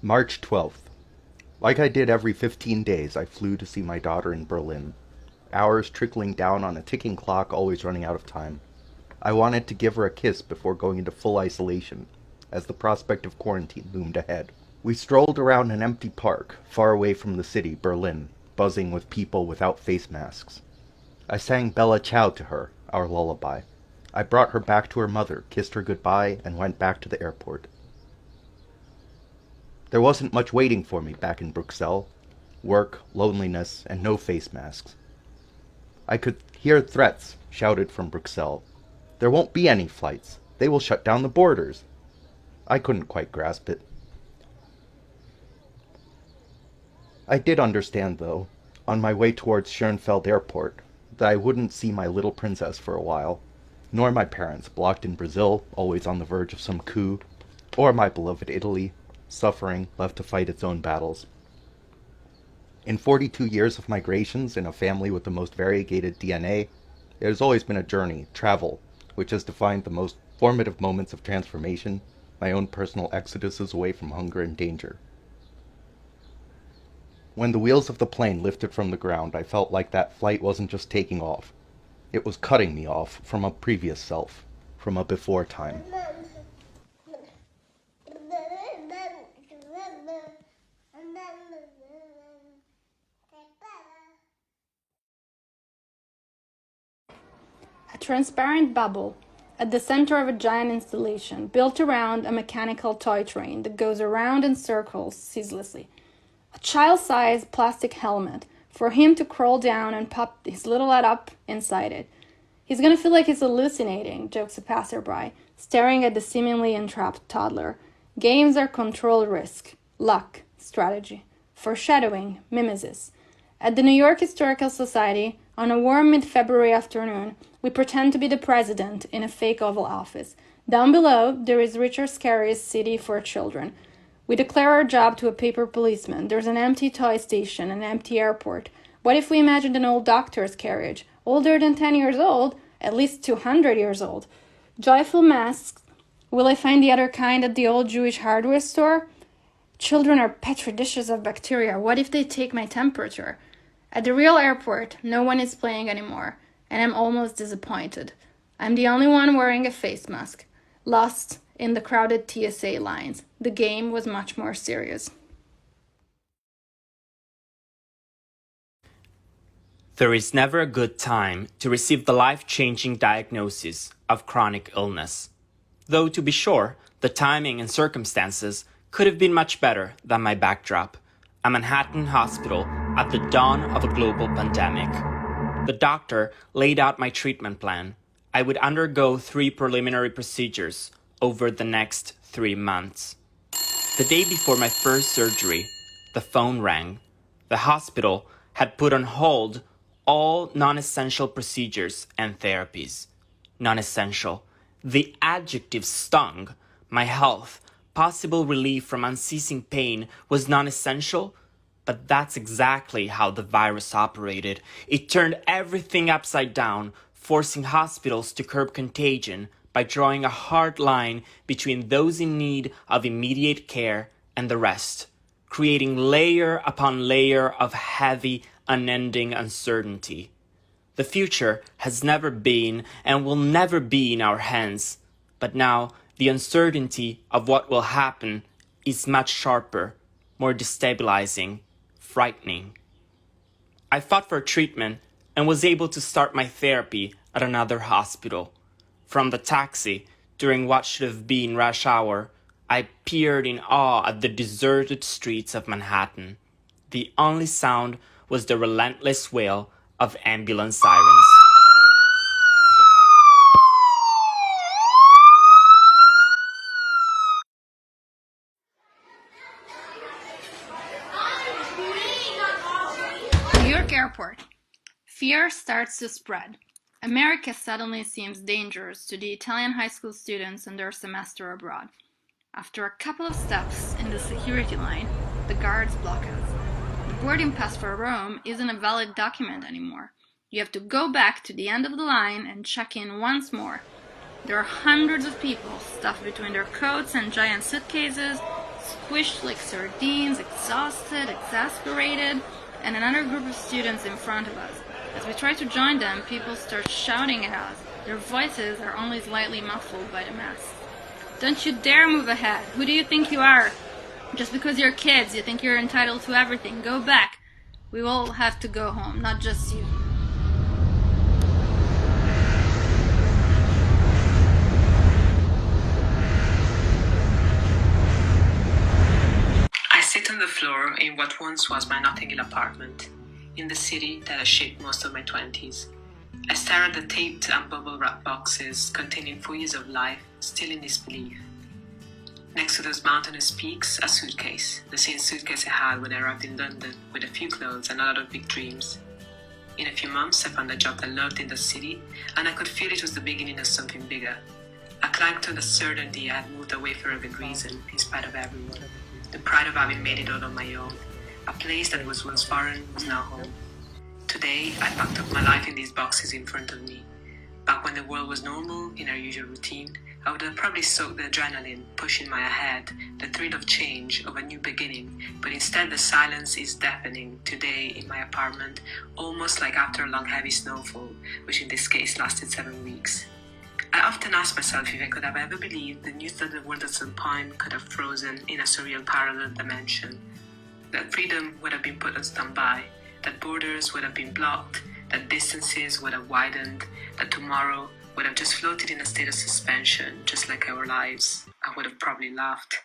March 12th. Like I did every 15 days, I flew to see my daughter in Berlin. Hours trickling down on a ticking clock, always running out of time. I wanted to give her a kiss before going into full isolation, as the prospect of quarantine loomed ahead. We strolled around an empty park, far away from the city, Berlin, buzzing with people without face masks. I sang Bella Ciao to her, our lullaby. I brought her back to her mother, kissed her goodbye, and went back to the airport. There wasn't much waiting for me back in Bruxelles. Work, loneliness, and no face masks. I could hear threats shouted from Bruxelles. There won't be any flights. They will shut down the borders. I couldn't quite grasp it. I did understand, though, on my way towards Schoenfeld Airport, that I wouldn't see my little princess for a while, nor my parents, blocked in Brazil, always on the verge of some coup, or my beloved Italy, suffering, left to fight its own battles. In 42 years of migrations in a family with the most variegated DNA, it has always been a journey, travel, which has defined the most formative moments of transformation, my own personal exoduses away from hunger and danger. When the wheels of the plane lifted from the ground, I felt like that flight wasn't just taking off. It was cutting me off from a previous self, from a before time. A transparent bubble at the center of a giant installation built around a mechanical toy train that goes around in circles ceaselessly. A child-sized plastic helmet for him to crawl down and pop his little head up inside it. He's gonna feel like he's hallucinating, jokes a passerby, staring at the seemingly entrapped toddler. Games are controlled risk, luck, strategy, foreshadowing, mimesis. At the New York Historical Society, on a warm mid-February afternoon, we pretend to be the president in a fake Oval Office. Down below, there is Richard Scarry's City for Children. We declare our job to a paper policeman. There's an empty toy station, an empty airport. What if we imagined an old doctor's carriage, older than 10 years old, at least 200 years old? Joyful masks. Will I find the other kind at the old Jewish hardware store? Children are petri dishes of bacteria. What if they take my temperature? At the real airport, no one is playing anymore, and I'm almost disappointed. I'm the only one wearing a face mask, lost in the crowded TSA lines. The game was much more serious. There is never a good time to receive the life-changing diagnosis of chronic illness. Though, to be sure, the timing and circumstances could have been much better than my backdrop, a Manhattan hospital at the dawn of a global pandemic. The doctor laid out my treatment plan. I would undergo 3 preliminary procedures over the next 3 months. The day before my first surgery, the phone rang. The hospital had put on hold all non-essential procedures and therapies. Non-essential. The adjective stung. My health, possible relief from unceasing pain was non-essential, but that's exactly how the virus operated. It turned everything upside down, forcing hospitals to curb contagion by drawing a hard line between those in need of immediate care and the rest, creating layer upon layer of heavy, unending uncertainty. The future has never been and will never be in our hands, but now the uncertainty of what will happen is much sharper, more destabilizing, frightening. I fought for treatment and was able to start my therapy at another hospital. From the taxi, during what should have been rush hour, I peered in awe at the deserted streets of Manhattan. The only sound was the relentless wail of ambulance sirens. New York Airport. Fear starts to spread. America suddenly seems dangerous to the Italian high school students on their semester abroad. After a couple of steps in the security line, the guards block us. The boarding pass for Rome isn't a valid document anymore. You have to go back to the end of the line and check in once more. There are hundreds of people stuffed between their coats and giant suitcases, squished like sardines, exhausted, exasperated, and another group of students in front of us. As we try to join them, people start shouting at us. Their voices are only slightly muffled by the masks. Don't you dare move ahead. Who do you think you are? Just because you're kids, you think you're entitled to everything. Go back. We all have to go home, not just you. I sit on the floor in what once was my Notting Hill apartment, in the city that has shaped most of my 20s. I stare at the taped and bubble-wrapped boxes containing 4 years of life, still in disbelief. Next to those mountainous peaks, a suitcase, the same suitcase I had when I arrived in London, with a few clothes and a lot of big dreams. In a few months, I found a job that I loved in the city, and I could feel it was the beginning of something bigger. I clung to the certainty I had moved away for a good reason, in spite of everyone. The pride of having made it all on my own. A place that was once foreign was now home. Today, I packed up my life in these boxes in front of me. Back when the world was normal, in our usual routine, I would have probably soaked the adrenaline, pushing my ahead, the thrill of change, of a new beginning, but instead the silence is deafening today in my apartment, almost like after a long heavy snowfall, which in this case lasted 7 weeks. I often ask myself if I could have ever believed the news that the world at some point could have frozen in a surreal parallel dimension, that freedom would have been put on standby, that borders would have been blocked, that distances would have widened, that tomorrow would have just floated in a state of suspension, just like our lives. I would have probably laughed.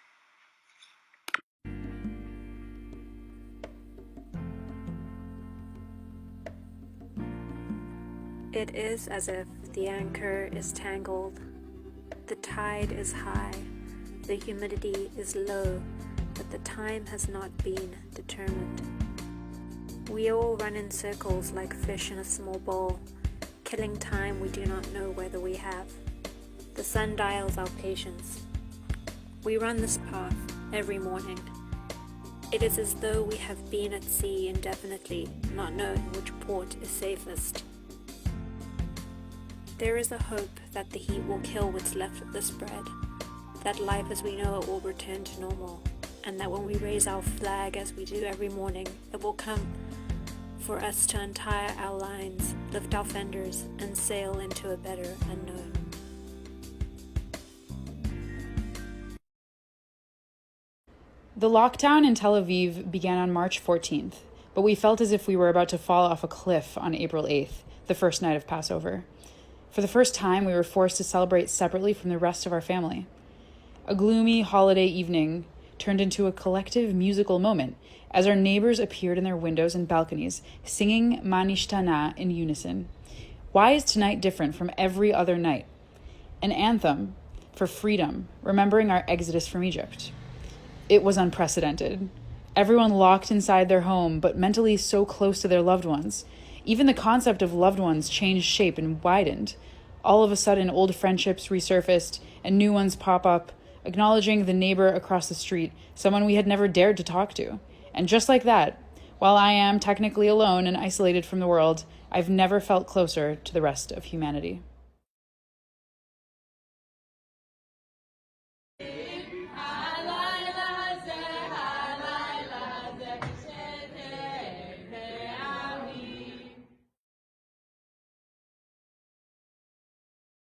It is as if the anchor is tangled, the tide is high, the humidity is low, but the time has not been determined. We all run in circles like fish in a small bowl, killing time we do not know whether we have. The sun dials our patience. We run this path every morning. It is as though we have been at sea indefinitely, not knowing which port is safest. There is a hope that the heat will kill what's left of the spread, that life as we know it will return to normal, and that when we raise our flag as we do every morning, it will come for us to untie our lines, lift our fenders, and sail into a better unknown. The lockdown in Tel Aviv began on March 14th, but we felt as if we were about to fall off a cliff on April 8th, the first night of Passover. For the first time, we were forced to celebrate separately from the rest of our family. A gloomy holiday evening turned into a collective musical moment as our neighbors appeared in their windows and balconies, singing Ma Nishtana in unison. Why is tonight different from every other night? An anthem for freedom, remembering our exodus from Egypt. It was unprecedented. Everyone locked inside their home, but mentally so close to their loved ones. Even the concept of loved ones changed shape and widened. All of a sudden, old friendships resurfaced and new ones pop up, acknowledging the neighbor across the street, someone we had never dared to talk to. And just like that, while I am technically alone and isolated from the world, I've never felt closer to the rest of humanity.